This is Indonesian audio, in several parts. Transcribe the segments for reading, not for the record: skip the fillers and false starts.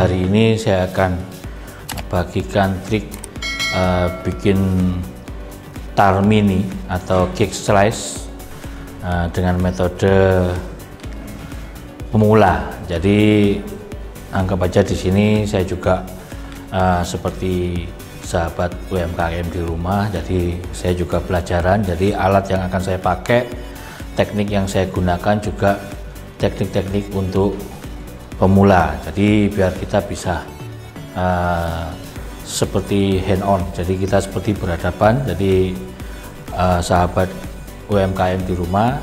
hari ini saya akan bagikan trik bikin tar mini atau cake slice dengan metode pemula. Jadi anggap aja di sini saya juga seperti sahabat UMKM di rumah, jadi saya juga pelajaran. Jadi alat yang akan saya pakai, teknik yang saya gunakan juga teknik-teknik untuk pemula. Jadi biar kita bisa seperti hand on, jadi kita seperti berhadapan. Jadi sahabat UMKM di rumah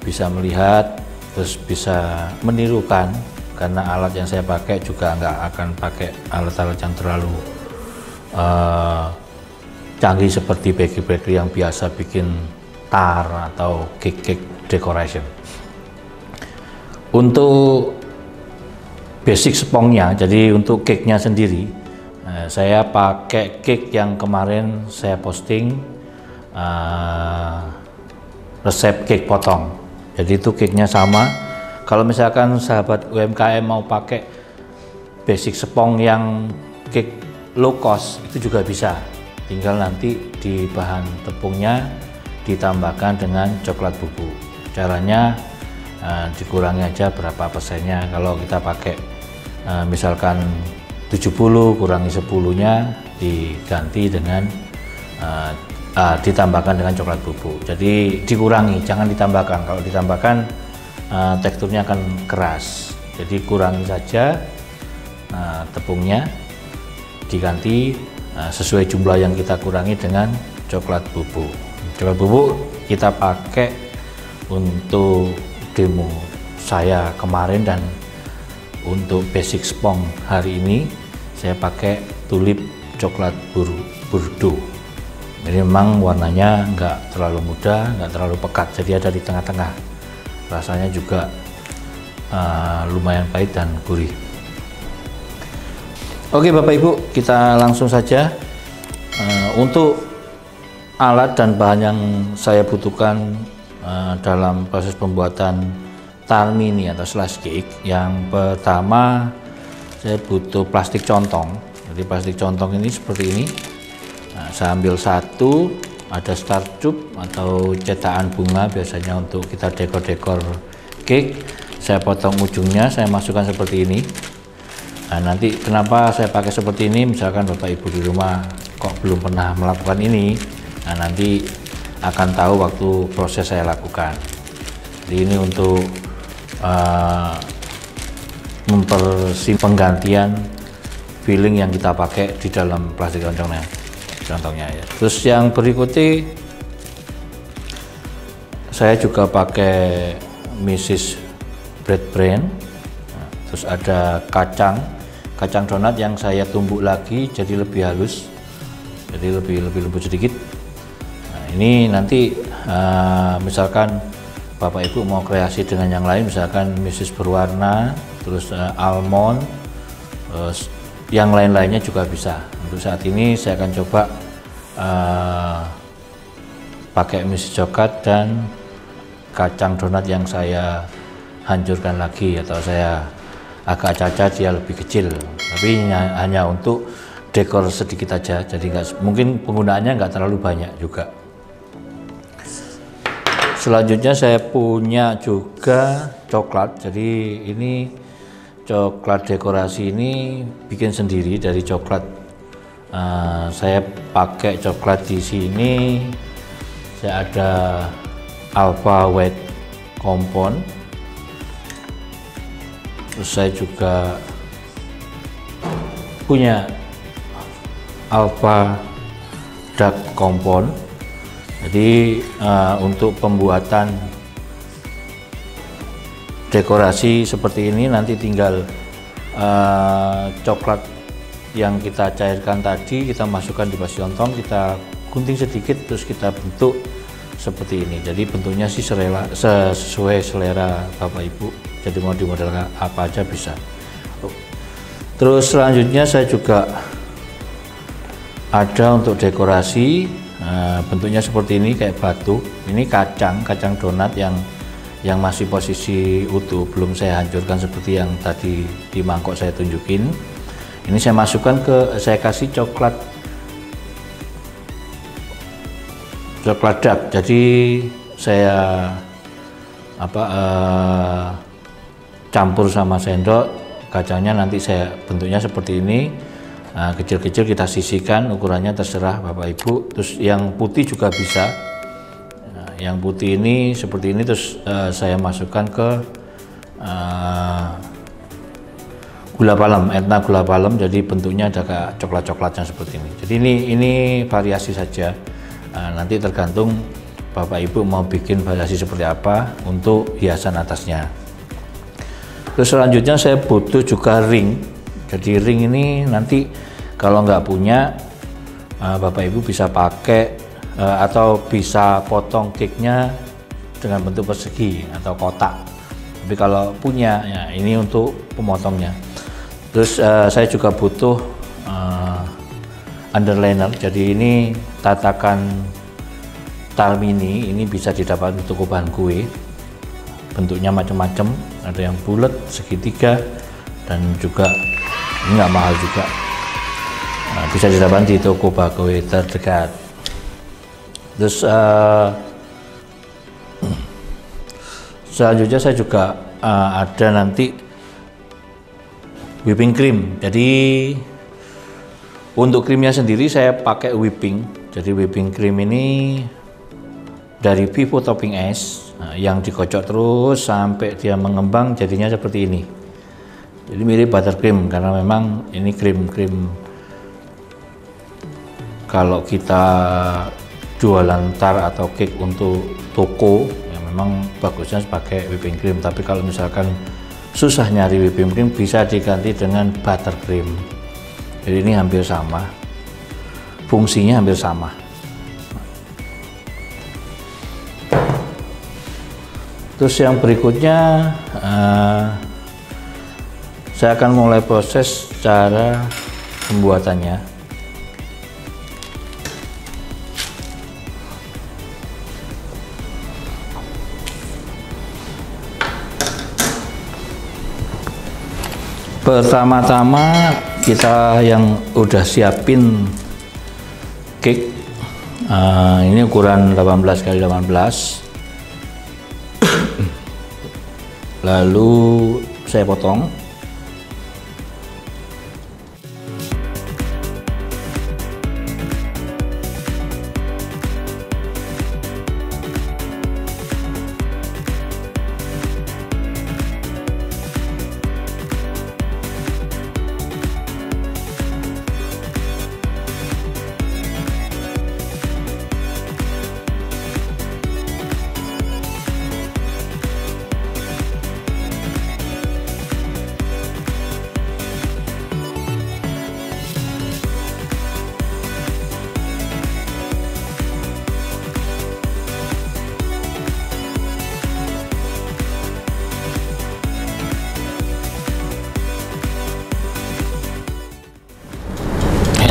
bisa melihat, terus bisa menirukan, karena alat yang saya pakai juga nggak akan pakai alat-alat yang terlalu canggih seperti bakery yang biasa bikin tar atau cake decoration. Untuk basic spongnya, jadi untuk cake-nya sendiri, saya pakai cake yang kemarin saya posting, resep cake potong. Jadi itu cake-nya sama. Kalau misalkan sahabat UMKM mau pakai basic spong yang cake low cost, itu juga bisa. Tinggal nanti di bahan tepungnya ditambahkan dengan coklat bubuk. Caranya dikurangi aja berapa persennya. Kalau kita pakai misalkan 70, kurangi 10-nya diganti dengan ditambahkan dengan coklat bubuk. Jadi dikurangi, jangan ditambahkan. Kalau ditambahkan teksturnya akan keras. Jadi kurangi saja tepungnya, diganti sesuai jumlah yang kita kurangi dengan coklat bubuk. Coklat bubuk kita pakai untuk demo saya kemarin, dan untuk basic spong hari ini saya pakai tulip coklat burdo. Jadi memang warnanya nggak terlalu muda, nggak terlalu pekat, jadi ada di tengah-tengah. Rasanya juga lumayan pahit dan gurih. Oke Bapak Ibu, kita langsung saja. Untuk alat dan bahan yang saya butuhkan dalam proses pembuatan tar mini atau slice cake, yang pertama saya butuh plastik contong. Jadi plastik contong ini seperti ini. Saya ambil satu, ada star tube atau cetakan bunga biasanya untuk kita dekor-dekor cake. Saya potong ujungnya, saya masukkan seperti ini. Nah, nanti kenapa saya pakai seperti ini, misalkan Bapak Ibu di rumah kok belum pernah melakukan ini, nah nanti akan tahu waktu proses saya lakukan. Jadi ini untuk penggantian filling yang kita pakai di dalam plastik contongnya ya. Terus yang berikutnya saya juga pakai Mrs. Bread Brand. Nah, terus ada kacang donat yang saya tumbuk lagi jadi lebih halus, jadi lebih lembut sedikit. Nah, ini nanti misalkan Bapak Ibu mau kreasi dengan yang lain, misalkan Mrs. berwarna, terus almond, terus yang lain-lainnya juga bisa. Untuk saat ini saya akan coba pakai Mrs. coklat dan kacang donat yang saya hancurkan lagi, atau saya agak cacat, dia lebih kecil, tapi hanya untuk dekor sedikit aja, jadi mungkin penggunaannya nggak terlalu banyak juga. Selanjutnya saya punya juga coklat. Jadi ini coklat dekorasi ini bikin sendiri dari coklat. Saya pakai coklat di sini. Saya ada Alpha White Compound. Terus saya juga punya Alpha Dark Compound. Jadi untuk pembuatan dekorasi seperti ini nanti tinggal coklat yang kita cairkan tadi kita masukkan di plastik contong, kita gunting sedikit, terus kita bentuk seperti ini. Jadi bentuknya sih sesuai selera Bapak Ibu, jadi mau dimodel apa aja bisa. Terus selanjutnya saya juga ada untuk dekorasi. Bentuknya seperti ini, kayak batu. Ini kacang donat yang yang masih posisi utuh, belum saya hancurkan seperti yang tadi di mangkok saya tunjukin. Ini saya masukkan saya kasih coklat dark. Jadi saya campur sama sendok, kacangnya nanti saya bentuknya seperti ini, kecil-kecil kita sisihkan, ukurannya terserah Bapak Ibu. Terus yang putih juga bisa, yang putih ini seperti ini, terus saya masukkan ke gula palem, Etna gula palem, jadi bentuknya ada kayak coklat-coklatnya seperti ini. Jadi ini variasi saja, nanti tergantung Bapak Ibu mau bikin variasi seperti apa untuk hiasan atasnya. Terus selanjutnya saya butuh juga ring. Jadi ring ini nanti kalau nggak punya, Bapak Ibu bisa pakai atau bisa potong cake-nya dengan bentuk persegi atau kotak. Tapi kalau punya, ya ini untuk pemotongnya. Terus saya juga butuh underliner. Jadi ini tatakan Tarmini, ini bisa didapat di toko bahan kue. Bentuknya macam-macam, ada yang bulat, segitiga, dan juga ini nggak mahal juga. Bisa didapat di toko bahan kue terdekat. Terus selanjutnya saya juga ada nanti whipping cream. Jadi untuk krimnya sendiri saya pakai whipping. Jadi whipping cream ini dari Vivo Topping Es, yang dikocok terus sampai dia mengembang, jadinya seperti ini. Jadi mirip buttercream, karena memang ini krim kalau kita jualan tar atau cake untuk toko, ya memang bagusnya pakai whipping cream. Tapi kalau misalkan susah nyari whipping cream, bisa diganti dengan buttercream. Jadi ini hampir sama, fungsinya hampir sama. Terus yang berikutnya saya akan mulai proses cara pembuatannya. Pertama-tama kita yang udah siapin cake, ini ukuran 18 x 18. Lalu saya potong.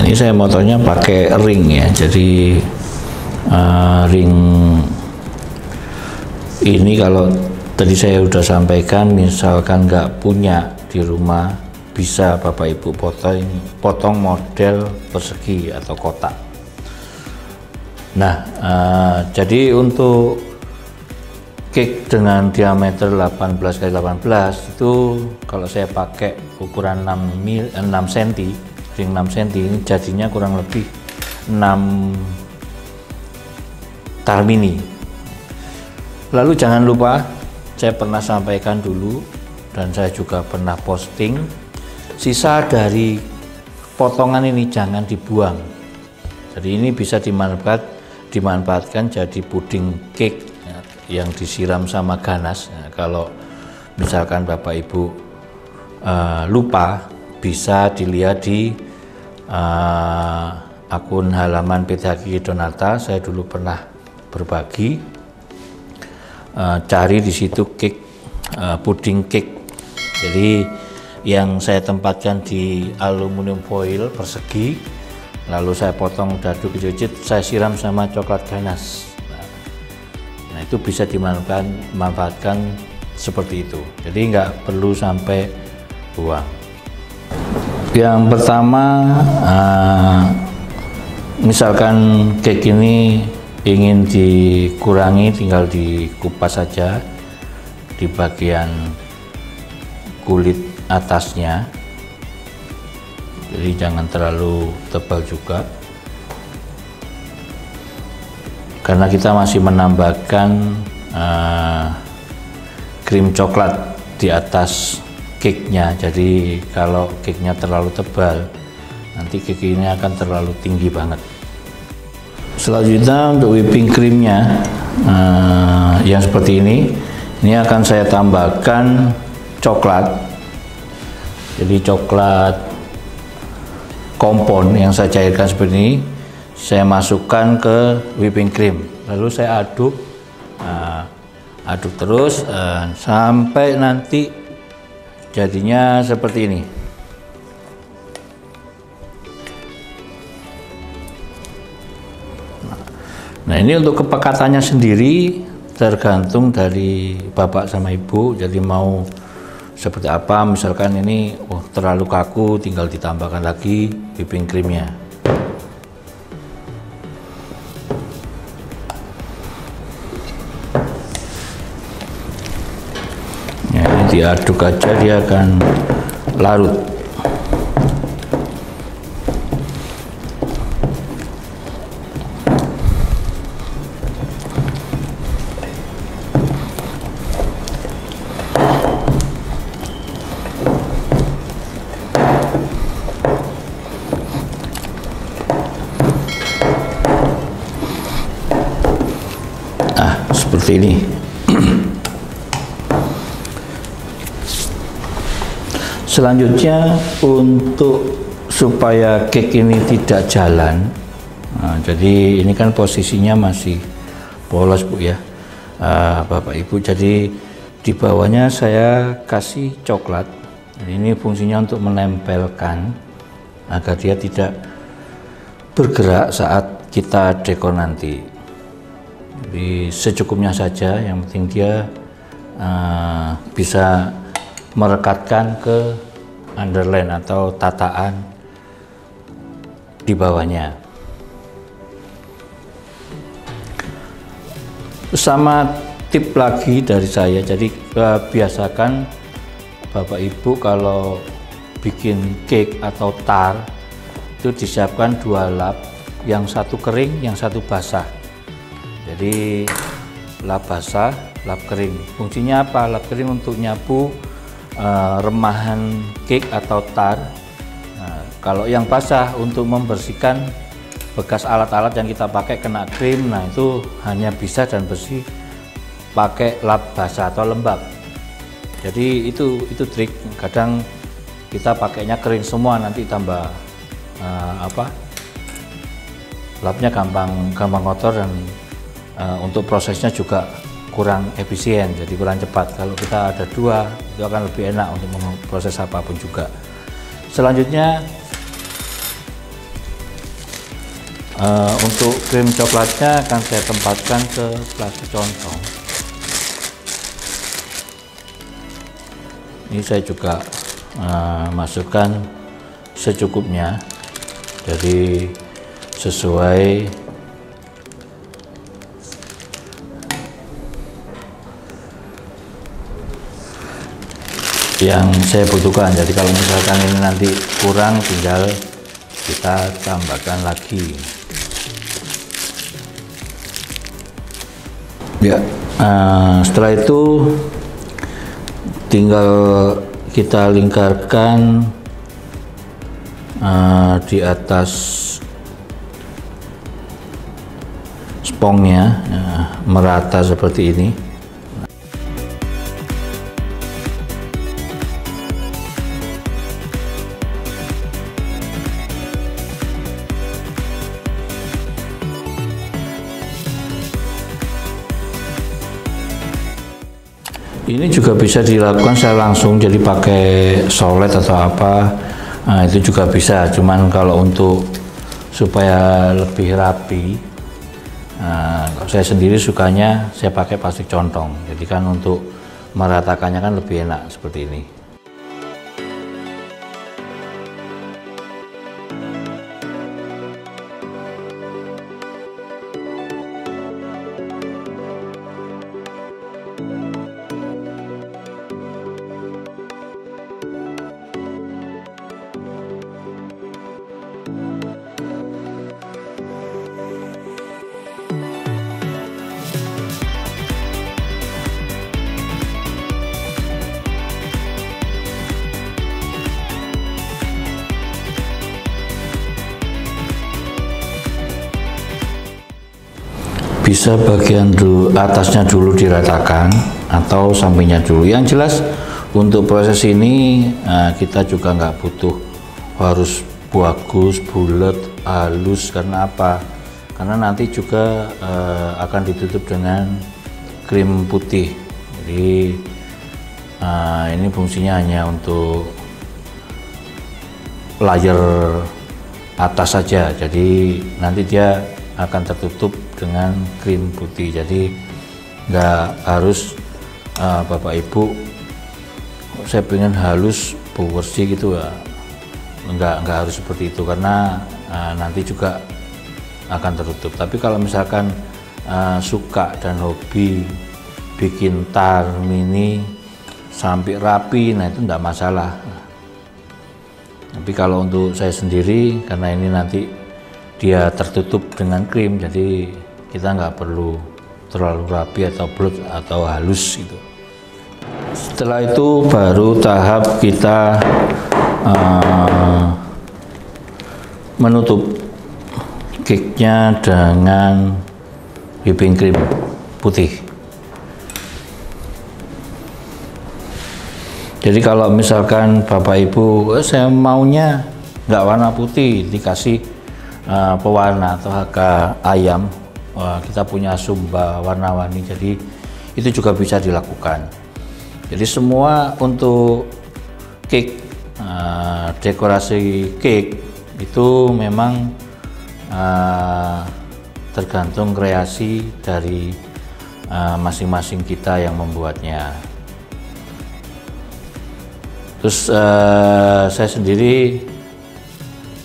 Ini saya motornya pakai ring ya, jadi ring ini kalau tadi saya udah sampaikan, misalkan nggak punya di rumah, bisa Bapak Ibu potong model persegi atau kotak. Nah, jadi untuk cake dengan diameter 18 x 18 itu kalau saya pakai ukuran 6 cm, ring 6 cm, ini jadinya kurang lebih 6 Tarmini. Lalu jangan lupa, saya pernah sampaikan dulu dan saya juga pernah posting, sisa dari potongan ini jangan dibuang. Jadi ini bisa dimanfaatkan jadi puding cake yang disiram sama ganas. Nah, kalau misalkan Bapak Ibu lupa, bisa dilihat di akun halaman PT Hakiki Donata. Saya dulu pernah berbagi, cari di situ cake, puding cake. Jadi yang saya tempatkan di aluminium foil persegi, lalu saya potong dadu kecil-kecil, saya siram sama coklat ganas. Nah, Nah, itu bisa dimanfaatkan seperti itu. Jadi nggak perlu sampai buang. Yang pertama, misalkan cake ini ingin dikurangi, tinggal dikupas saja di bagian kulit atasnya. Jadi jangan terlalu tebal juga, karena kita masih menambahkan krim coklat di atas cake-nya. Jadi kalau cake-nya terlalu tebal, nanti cake ini akan terlalu tinggi banget. Selanjutnya untuk whipping creamnya yang seperti ini akan saya tambahkan coklat. Jadi coklat kompon yang saya cairkan seperti ini, saya masukkan ke whipping cream, lalu saya aduk terus sampai nanti jadinya seperti ini. Nah, ini untuk kepekatannya sendiri tergantung dari bapak sama ibu. Jadi mau seperti apa, misalkan ini terlalu kaku, tinggal ditambahkan lagi whipping creamnya. Ya, ini diaduk aja, dia akan larut. Seperti ini. Selanjutnya, untuk supaya cake ini tidak jalan, jadi ini kan posisinya masih polos Bu ya, Bapak Ibu. Jadi di bawahnya saya kasih coklat. Ini fungsinya untuk menempelkan agar dia tidak bergerak saat kita dekor nanti. Jadi secukupnya saja, yang penting dia bisa merekatkan ke underline atau tataan di bawahnya. Sama tip lagi dari saya, jadi biasakan Bapak Ibu kalau bikin cake atau tart itu disiapkan 2 lap, yang satu kering, yang satu basah. Jadi lap basah, lap kering. Fungsinya apa? Lap kering untuk nyapu remahan cake atau tart. Nah, kalau yang basah untuk membersihkan bekas alat-alat yang kita pakai kena krim. Nah, itu hanya bisa dan bersih pakai lap basah atau lembab. Jadi itu trik. Kadang kita pakainya kering semua, nanti tambah lapnya gampang kotor dan untuk prosesnya juga kurang efisien, jadi kurang cepat. Kalau kita ada 2, itu akan lebih enak untuk memproses apapun juga. Selanjutnya untuk krim coklatnya akan saya tempatkan ke plastik contong. Ini saya juga masukkan secukupnya, jadi sesuai yang saya butuhkan. Jadi kalau misalkan ini nanti kurang, tinggal kita tambahkan lagi. Ya, setelah itu tinggal kita lingkarkan di atas spongnya, merata seperti ini. Ini juga bisa dilakukan secara langsung, jadi pakai solet atau apa, nah, itu juga bisa. Cuman kalau untuk supaya lebih rapi, Kalau saya sendiri sukanya saya pakai plastik contong, jadi kan untuk meratakannya kan lebih enak seperti ini. Bisa bagian atasnya dulu diratakan atau sampingnya dulu. Yang jelas untuk proses ini kita juga nggak butuh harus bagus, bulat, halus. Karena apa? Karena nanti juga akan ditutup dengan krim putih. Jadi ini fungsinya hanya untuk layer atas saja. Jadi nanti dia akan tertutup dengan krim putih, jadi nggak harus Bapak Ibu saya pengen halus bersih gitu ya, nggak harus seperti itu, karena nanti juga akan tertutup. Tapi kalau misalkan suka dan hobi bikin tar mini sampai rapi, nah itu enggak masalah. Tapi kalau untuk saya sendiri, karena ini nanti dia tertutup dengan krim, jadi kita nggak perlu terlalu rapi atau bulat atau halus gitu. Setelah itu baru tahap kita menutup cake-nya dengan whipping cream putih. Jadi kalau misalkan Bapak Ibu saya maunya nggak warna putih, dikasih pewarna atau haka ayam, kita punya Sumba warna-warni, jadi itu juga bisa dilakukan. Jadi semua untuk cake, dekorasi cake itu memang tergantung kreasi dari masing-masing kita yang membuatnya. Terus saya sendiri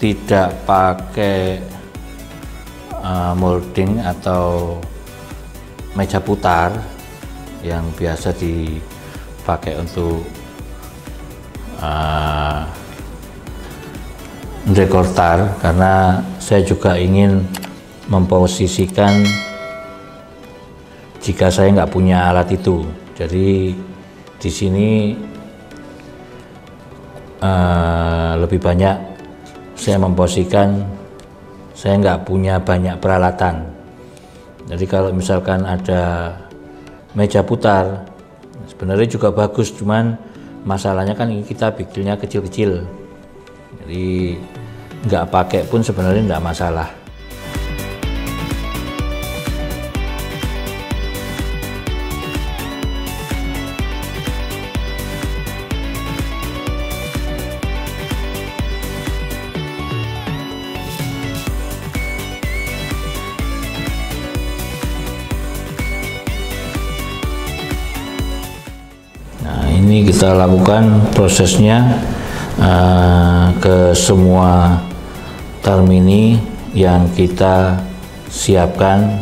tidak pakai molding atau meja putar yang biasa dipakai untuk dekor tar, karena saya juga ingin memposisikan jika saya nggak punya alat itu. Jadi di sini lebih banyak saya memposisikan saya nggak punya banyak peralatan. Jadi kalau misalkan ada meja putar sebenarnya juga bagus, cuman masalahnya kan kita bikinnya kecil-kecil, jadi nggak pakai pun sebenarnya nggak masalah. Ini kita lakukan prosesnya ke semua tar mini yang kita siapkan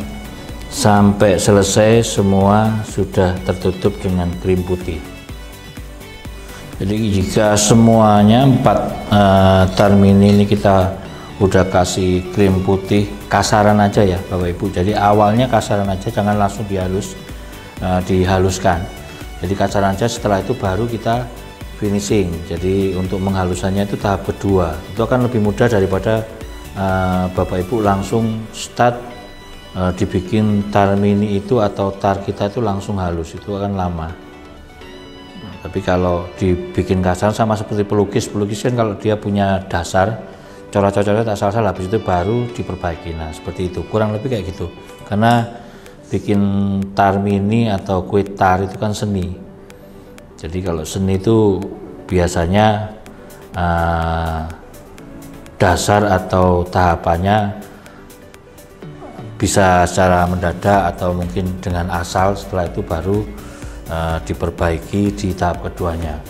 sampai selesai, semua sudah tertutup dengan krim putih. Jadi jika semuanya 4 tar mini ini kita udah kasih krim putih kasaran aja ya Bapak Ibu. Jadi awalnya kasaran aja, jangan langsung dihaluskan. Jadi kasaran aja, setelah itu baru kita finishing. Jadi untuk menghalusannya itu tahap kedua, itu akan lebih mudah daripada Bapak Ibu langsung start dibikin tar mini itu atau tar kita itu langsung halus, itu akan lama. Tapi kalau dibikin kasaran sama seperti pelukis kan kalau dia punya dasar coret-coretnya tak salah, habis itu baru diperbaiki. Nah seperti itu, kurang lebih kayak gitu. Karena bikin tar mini atau kue tar itu kan seni. Jadi kalau seni itu biasanya dasar atau tahapannya bisa secara mendadak atau mungkin dengan asal, setelah itu baru diperbaiki di tahap keduanya.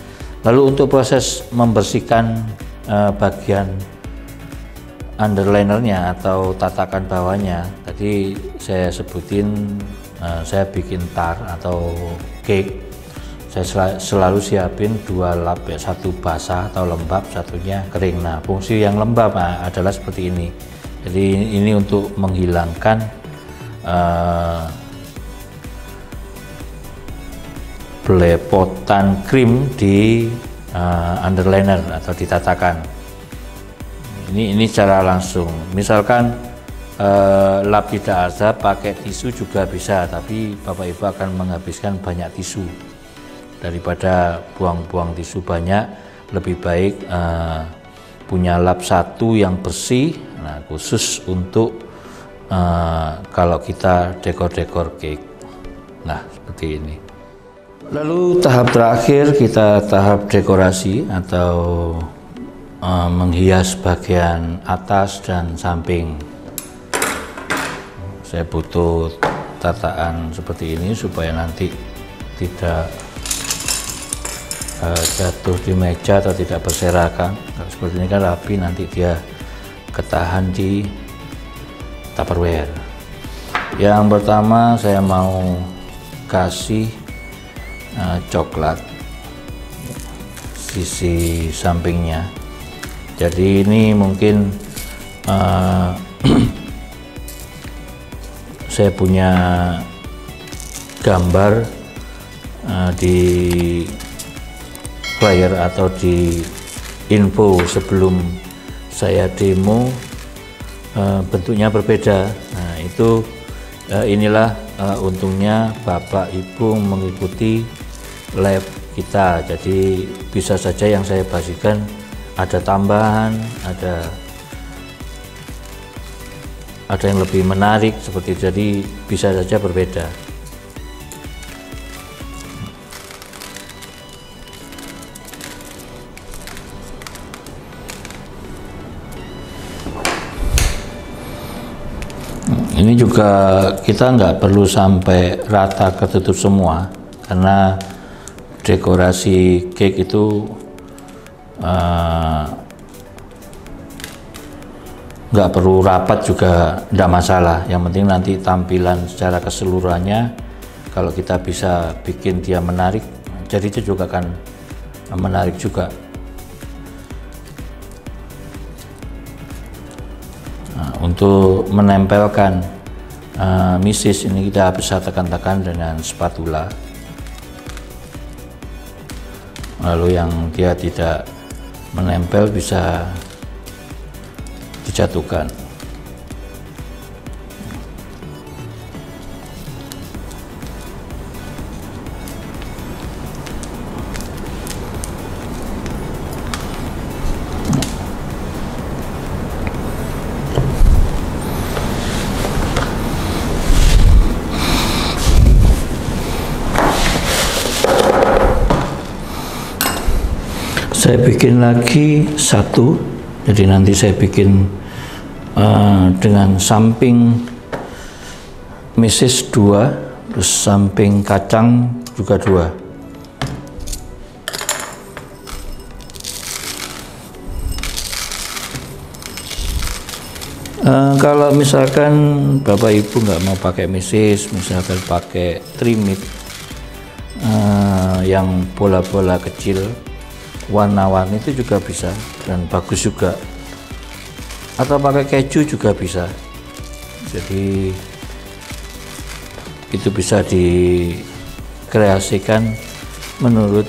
Lalu untuk proses membersihkan bagian underlinernya atau tatakan bawahnya, tadi saya sebutin saya bikin tar atau cake. Saya selalu siapin 2 lap, ya, satu basah atau lembab, satunya kering. Nah, fungsi yang lembab adalah seperti ini. Jadi ini untuk menghilangkan belepotan krim di underliner atau di tatakan. Ini secara langsung. Misalkan lap tidak ada, pakai tisu juga bisa, tapi Bapak Ibu akan menghabiskan banyak tisu. Daripada buang-buang tisu banyak, lebih baik punya lap satu yang bersih, nah khusus untuk kalau kita dekor-dekor cake. Nah, seperti ini. Lalu tahap terakhir kita tahap dekorasi atau menghias bagian atas dan samping. Saya butuh tataan seperti ini supaya nanti tidak jatuh di meja atau tidak berserakan. Kalau seperti ini kan rapi, nanti dia ketahan di Tupperware. Yang pertama saya mau kasih coklat sisi sampingnya. Jadi ini mungkin saya punya gambar di flyer atau di info sebelum saya demo, bentuknya berbeda. Nah, itu inilah untungnya Bapak Ibu mengikuti lab kita. Jadi bisa saja yang saya bagikan ada tambahan, ada yang lebih menarik seperti itu. Jadi bisa saja berbeda. Ini juga kita nggak perlu sampai rata ketutup semua, karena dekorasi cake itu nggak perlu rapat juga, nggak masalah. Yang penting nanti tampilan secara keseluruhannya, kalau kita bisa bikin dia menarik, jadi itu juga akan menarik juga. Nah, untuk menempelkan misis ini kita bisa tekan-tekan dengan spatula. Lalu yang dia tidak menempel bisa dijatuhkan. Saya bikin lagi satu, jadi nanti saya bikin dengan samping misis 2, terus samping kacang juga 2. Kalau misalkan Bapak Ibu nggak mau pakai misis, misalkan pakai trimit yang bola-bola kecil warna-warni, itu juga bisa dan bagus juga, atau pakai keju juga bisa. Jadi itu bisa dikreasikan menurut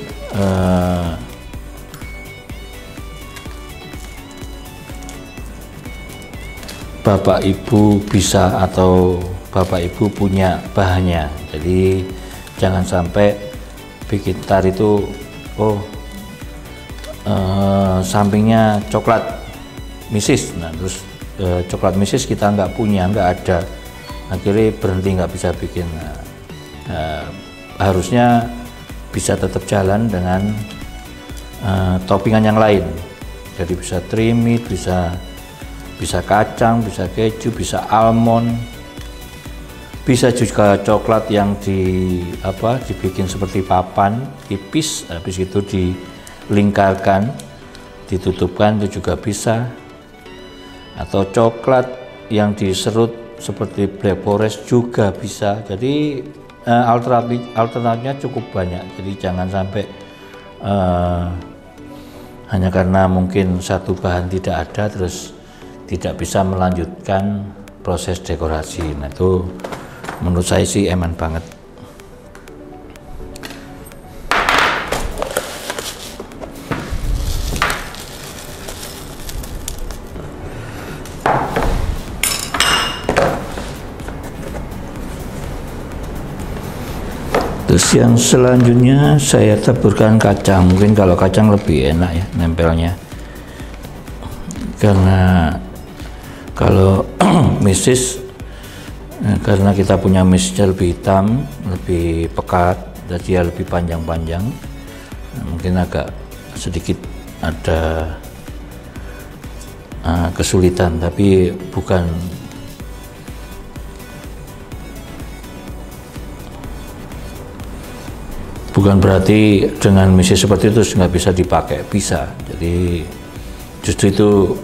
Bapak Ibu bisa, atau Bapak Ibu punya bahannya. Jadi jangan sampai bikin tar itu sampingnya coklat misis, nah terus coklat misis kita nggak punya, nggak ada, akhirnya berhenti, nggak bisa bikin. Harusnya bisa tetap jalan dengan toppingan yang lain. Jadi bisa trimit, bisa kacang, bisa keju, bisa almond, Bisa juga coklat yang dibikin seperti papan tipis, habis itu dilingkarkan, ditutupkan, itu juga bisa. Atau coklat yang diserut seperti Black Forest juga bisa. Jadi alternatifnya cukup banyak. Jadi jangan sampai hanya karena mungkin satu bahan tidak ada terus tidak bisa melanjutkan proses dekorasi. Nah, itu menurut saya sih eman banget. Terus yang selanjutnya saya taburkan kacang. Mungkin kalau kacang lebih enak ya nempelnya, karena kalau misis, karena kita punya misisnya lebih hitam, lebih pekat, dan dia lebih panjang-panjang, mungkin agak sedikit ada kesulitan, tapi bukan berarti dengan misis seperti itu nggak bisa dipakai, bisa. Jadi justru itu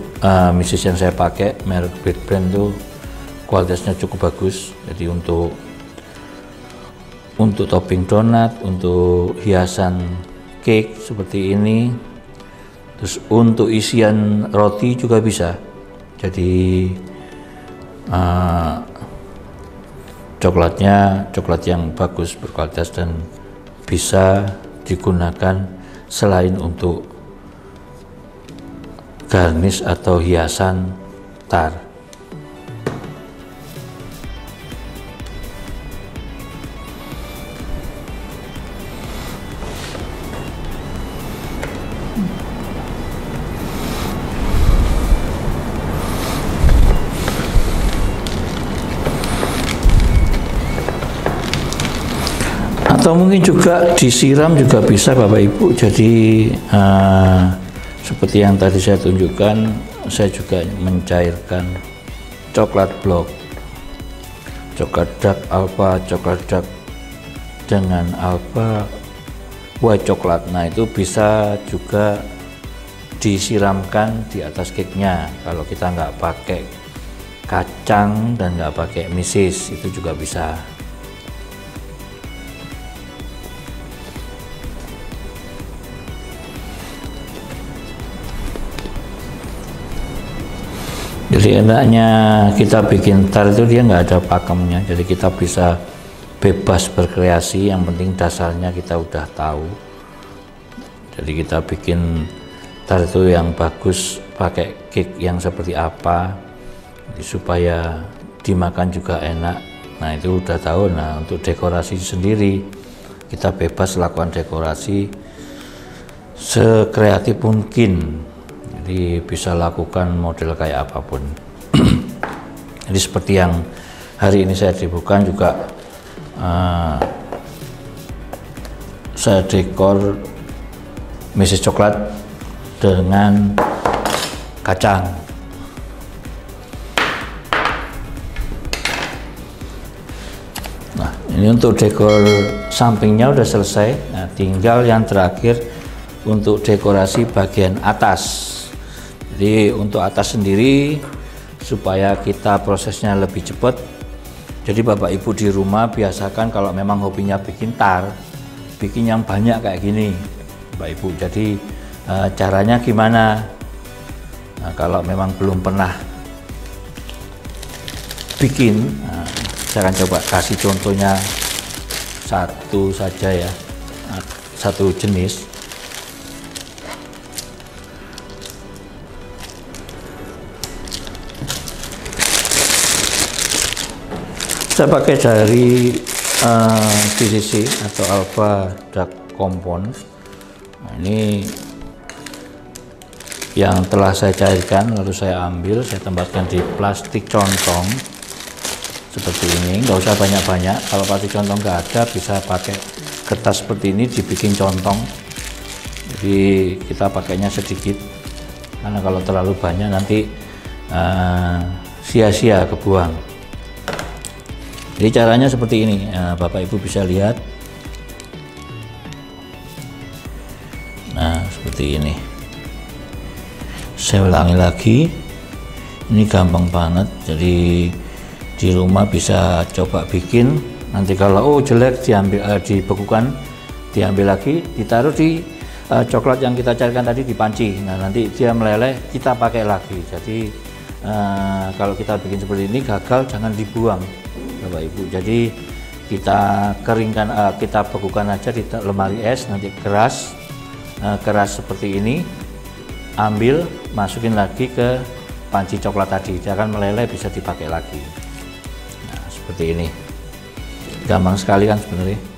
misis yang saya pakai merek Beat Brand itu kualitasnya cukup bagus. Jadi untuk topping donat, untuk hiasan cake seperti ini, terus untuk isian roti juga bisa. Jadi coklatnya coklat yang bagus, berkualitas, dan bisa digunakan selain untuk garnish atau hiasan tar. Atau mungkin juga disiram juga bisa Bapak Ibu. Jadi seperti yang tadi saya tunjukkan, saya juga mencairkan coklat blok, coklat dark alpha, coklat dark dengan alpha white coklat. Nah, itu bisa juga disiramkan di atas cake-nya. Kalau kita nggak pakai kacang dan nggak pakai misis, itu juga bisa. Jadi enaknya kita bikin tar itu dia nggak ada pakemnya, jadi kita bisa bebas berkreasi, yang penting dasarnya kita udah tahu. Jadi kita bikin tar itu yang bagus, pakai cake yang seperti apa, supaya dimakan juga enak. Nah, itu udah tahu. Nah, untuk dekorasi sendiri kita bebas lakukan dekorasi sekreatif mungkin. Jadi bisa lakukan model kayak apapun. Jadi seperti yang hari ini saya dibuka juga, saya dekor misis coklat dengan kacang. Nah, ini untuk dekor sampingnya udah selesai. Nah, tinggal yang terakhir untuk dekorasi bagian atas. Jadi untuk atas sendiri supaya kita prosesnya lebih cepat. Jadi Bapak Ibu di rumah biasakan kalau memang hobinya bikin tar, bikin yang banyak kayak gini Bapak Ibu. Jadi caranya gimana? Nah, kalau memang belum pernah bikin, saya akan coba kasih contohnya satu saja ya, satu jenis. Saya pakai dari PCC atau Alpha Dark Compound. Nah, ini yang telah saya cairkan, lalu saya ambil, saya tempatkan di plastik contong seperti ini. Nggak usah banyak-banyak. Kalau plastik contong nggak ada, bisa pakai kertas seperti ini dibikin contong. Jadi kita pakainya sedikit, karena kalau terlalu banyak nanti sia-sia kebuang. Jadi caranya seperti ini, nah, Bapak Ibu bisa lihat. Nah, seperti ini. Saya ulangi lagi, ini gampang banget. Jadi di rumah bisa coba bikin. Nanti kalau jelek diambil, dibekukan, diambil lagi, ditaruh di coklat yang kita cairkan tadi di panci. Nah, nanti dia meleleh, kita pakai lagi. Jadi kalau kita bikin seperti ini gagal, jangan dibuang Bapak Ibu. Jadi kita keringkan, kita bekukan aja di lemari es, nanti keras seperti ini, ambil, masukin lagi ke panci coklat tadi, dia akan meleleh, bisa dipakai lagi. Nah, seperti ini, gampang sekali kan sebenarnya.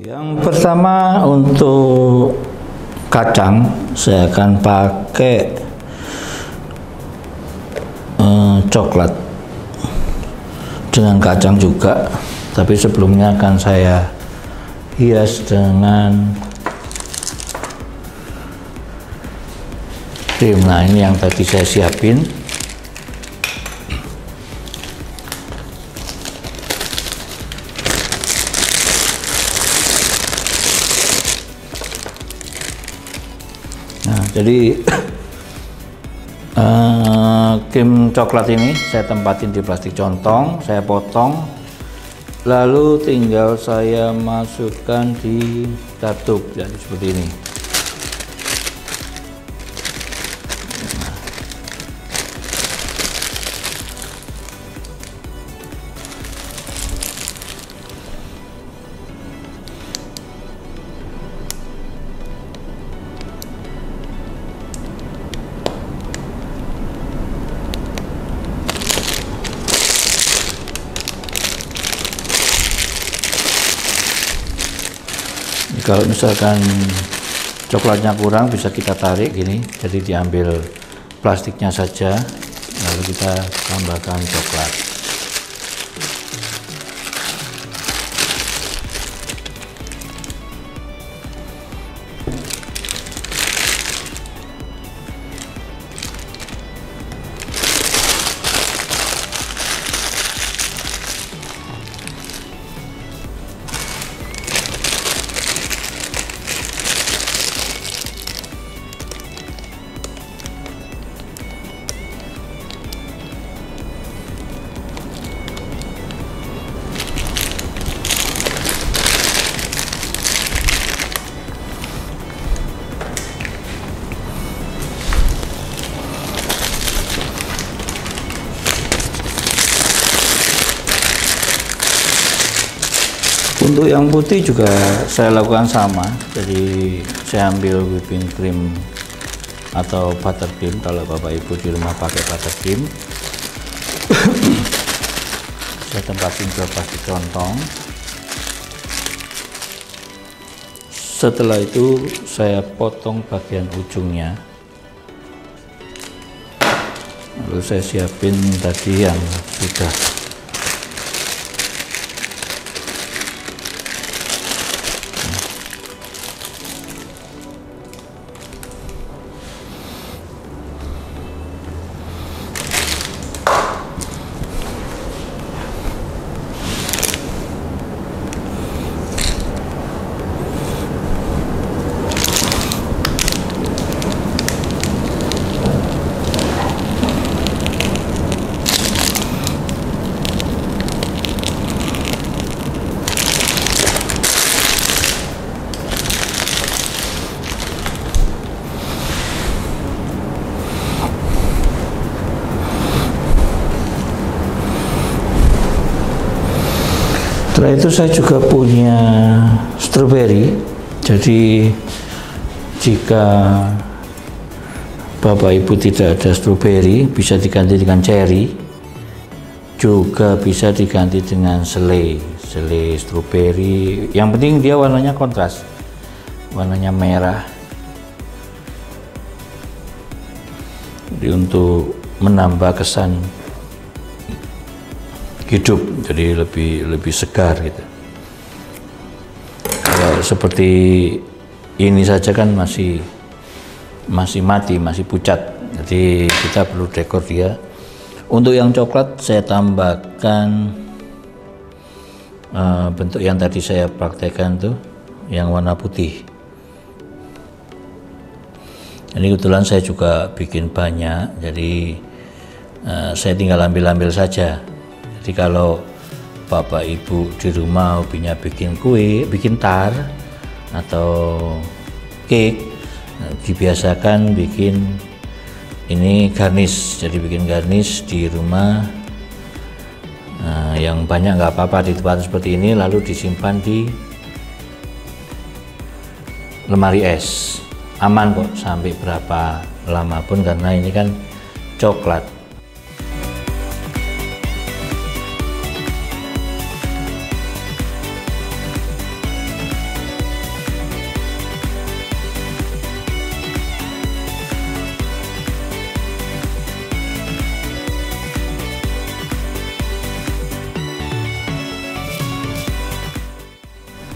Yang pertama untuk kacang, saya akan pakai coklat dengan kacang juga, tapi sebelumnya akan saya hias dengan krim. Nah, ini yang tadi saya siapin. Nah, jadi krim coklat ini saya tempatin di plastik contong, saya potong, lalu tinggal saya masukkan di katup, jadi seperti ini. Kalau misalkan coklatnya kurang, bisa kita tarik gini, jadi diambil plastiknya saja, lalu kita tambahkan coklat. Untuk yang putih juga saya lakukan sama, jadi saya ambil whipping cream atau buttercream kalau Bapak Ibu di rumah pakai buttercream. Saya tempatin ke plastik contong. Setelah itu saya potong bagian ujungnya, lalu saya siapin tadi yang sudah Setelah itu saya juga punya stroberi, jadi jika Bapak Ibu tidak ada stroberi, bisa diganti dengan cherry, juga bisa diganti dengan selai stroberi. Yang penting dia warnanya kontras, warnanya merah. Jadi untuk menambah kesan hidup, jadi lebih segar gitu. Kalau seperti ini saja kan masih mati, masih pucat, jadi kita perlu dekor dia. Untuk yang coklat saya tambahkan bentuk yang tadi saya praktekkan tuh, yang warna putih. Ini kebetulan saya juga bikin banyak, jadi saya tinggal ambil saja. Jadi kalau Bapak Ibu di rumah hobinya bikin kue, bikin tar atau cake, dibiasakan bikin ini garnish. Jadi bikin garnish di rumah yang banyak nggak apa-apa, di tempat seperti ini, lalu disimpan di lemari es. Aman kok sampai berapa lama pun, karena ini kan coklat.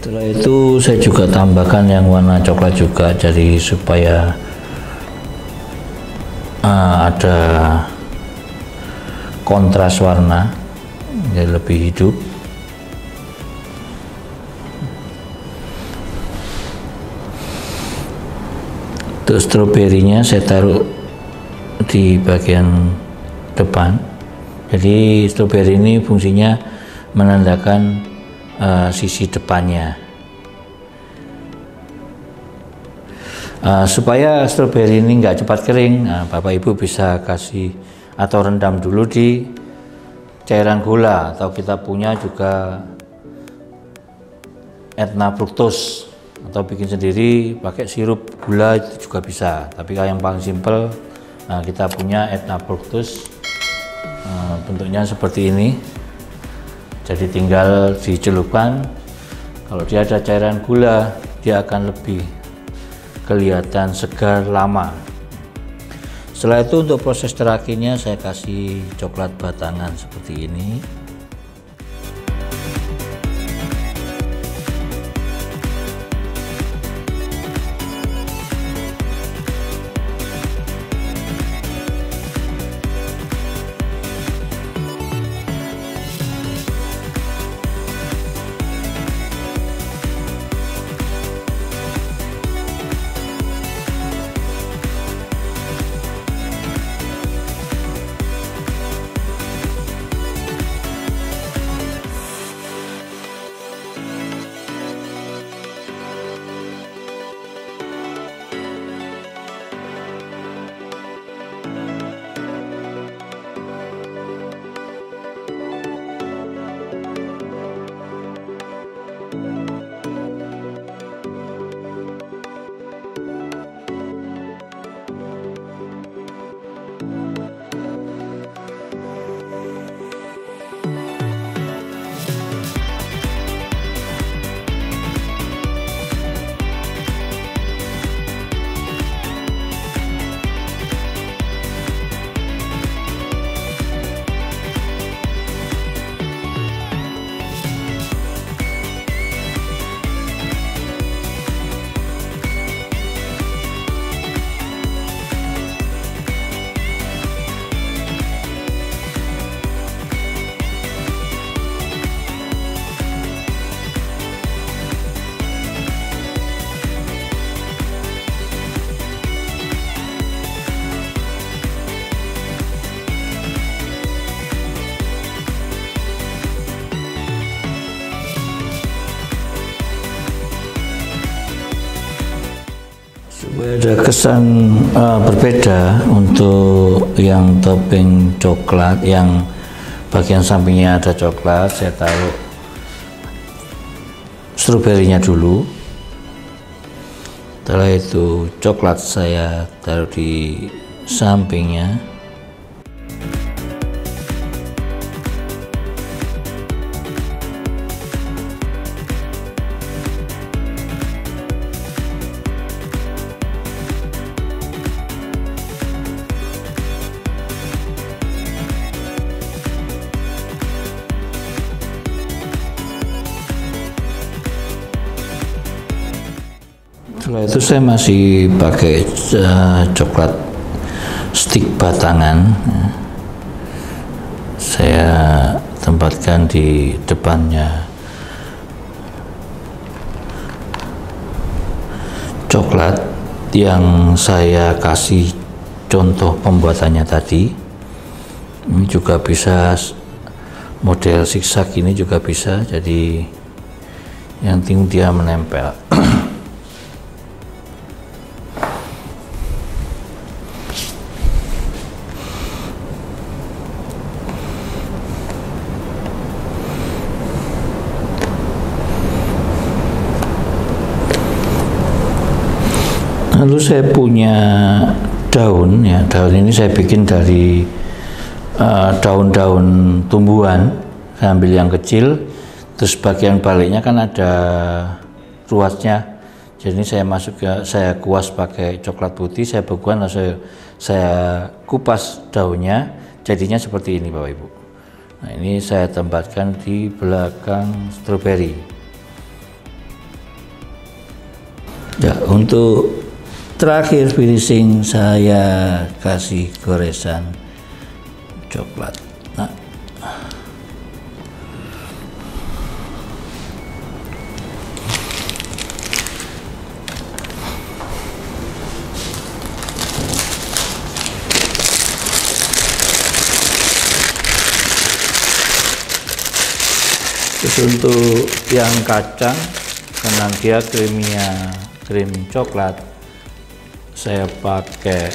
Setelah itu saya juga tambahkan yang warna coklat juga, jadi supaya ada kontras warna, jadi lebih hidup. Untuk stroberinya saya taruh di bagian depan. Jadi stroberi ini fungsinya menandakan sisi depannya, supaya stroberi ini nggak cepat kering. Bapak Ibu bisa kasih atau rendam dulu di cairan gula, atau kita punya juga etna fruktos, atau bikin sendiri pakai sirup gula itu juga bisa. Tapi kalau yang paling simpel, kita punya etna fruktos, bentuknya seperti ini. Jadi tinggal dicelupkan. Kalau dia ada cairan gula, dia akan lebih kelihatan segar lama. Setelah itu untuk proses terakhirnya saya kasih coklat batangan seperti ini. Ada kesan berbeda untuk yang topping coklat, yang bagian sampingnya ada coklat. Saya taruh stroberinya dulu. Setelah itu coklat saya taruh di sampingnya. Setelah itu saya masih pakai coklat stick batangan. Saya tempatkan di depannya coklat yang saya kasih contoh pembuatannya tadi. Ini juga bisa model zigzag, ini juga bisa, jadi yang penting dia menempel. Lalu saya punya daun, ya, daun ini saya bikin dari daun-daun tumbuhan. Saya ambil yang kecil, terus bagian baliknya kan ada ruasnya, jadi saya kuas pakai coklat putih, saya bekukan, lalu saya kupas daunnya, jadinya seperti ini Bapak Ibu. Nah, ini saya tempatkan di belakang stroberi. Ya, untuk terakhir finishing saya kasih goresan coklat. Nah, terus untuk yang kacang, karena dia krim coklat, saya pakai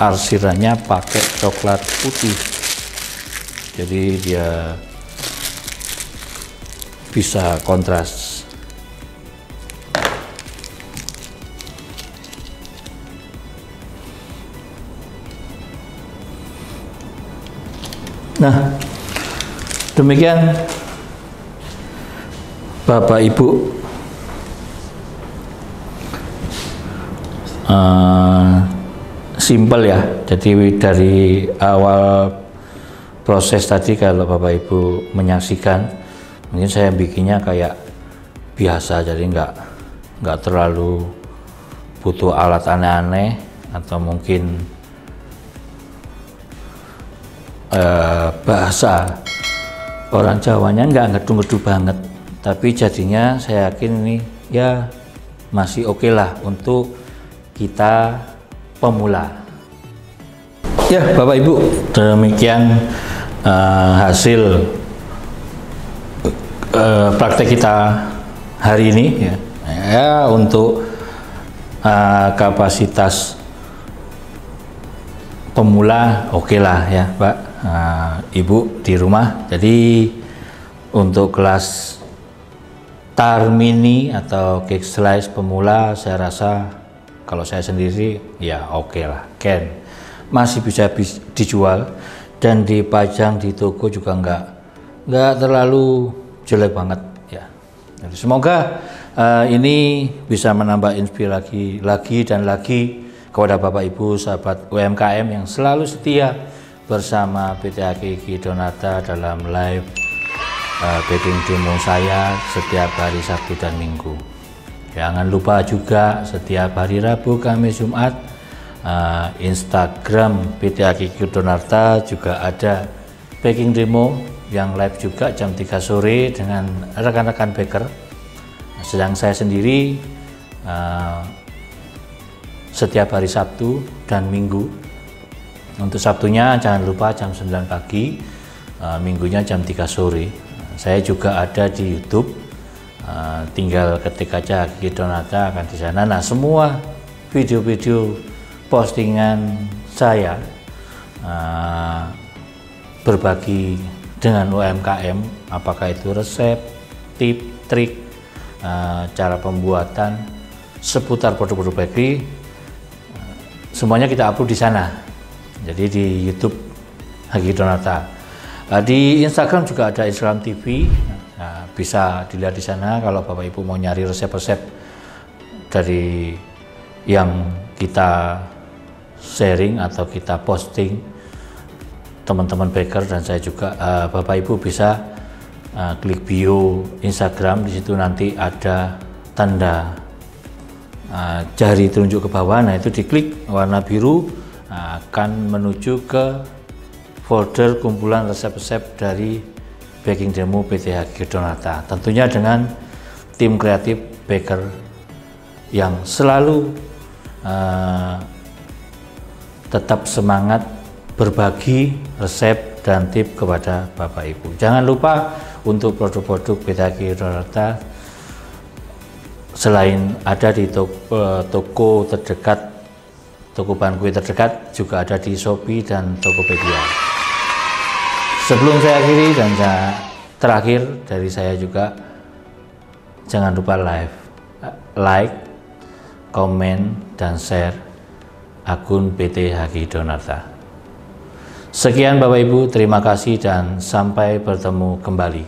arsirannya pakai coklat putih, jadi dia bisa kontras. Nah, demikian Bapak Ibu, simple ya. Jadi dari awal proses tadi, kalau Bapak Ibu menyaksikan, mungkin saya bikinnya kayak biasa, jadi nggak terlalu butuh alat aneh-aneh, atau mungkin bahasa orang Jawanya nggak ngedu-ngedu banget, tapi jadinya saya yakin ini ya masih oke lah untuk kita pemula. Ya Bapak Ibu, demikian hasil praktek kita hari ini ya. Untuk kapasitas pemula oke lah ya Pak, Ibu di rumah. Jadi untuk kelas Tarmini atau cake slice pemula, saya rasa kalau saya sendiri ya oke lah, masih bisa dijual dan dipajang di toko juga nggak terlalu jelek banget ya. Jadi semoga ini bisa menambah inspirasi lagi dan lagi kepada Bapak Ibu sahabat UMKM yang selalu setia bersama PT Hakiki Donata dalam live baking demo saya setiap hari Sabtu dan Minggu. Jangan lupa juga setiap hari Rabu, Kamis, Jumat Instagram PT Hakiki Donata juga ada baking demo yang live juga jam 3 sore dengan rekan-rekan baker. Sedang saya sendiri setiap hari Sabtu dan Minggu. Untuk Sabtunya jangan lupa jam 9 pagi, Minggunya jam 3 sore. Saya juga ada di YouTube, tinggal ketik aja Hakiki Donata akan di sana. Nah, semua video-video postingan saya berbagi dengan UMKM, apakah itu resep, tip, trik, cara pembuatan seputar produk-produk bakery, semuanya kita upload di sana. Jadi di YouTube Hakiki Donata. Di Instagram juga ada Instagram TV. Nah, bisa dilihat di sana kalau Bapak Ibu mau nyari resep-resep dari yang kita sharing atau kita posting teman-teman baker dan saya juga. Bapak Ibu bisa klik bio Instagram, di situ nanti ada tanda jari telunjuk ke bawah, nah itu diklik warna biru, akan menuju ke folder kumpulan resep-resep dari baking demo PT Haki Donata, tentunya dengan tim kreatif baker yang selalu tetap semangat berbagi resep dan tip kepada Bapak Ibu. Jangan lupa untuk produk-produk PT Haki Donata selain ada di toko terdekat, toko bahan kue terdekat, juga ada di Shopee dan Tokopedia. Sebelum saya akhiri dan terakhir dari saya juga, jangan lupa like, komen, dan share akun PT Haki Donata. Sekian Bapak Ibu, terima kasih dan sampai bertemu kembali.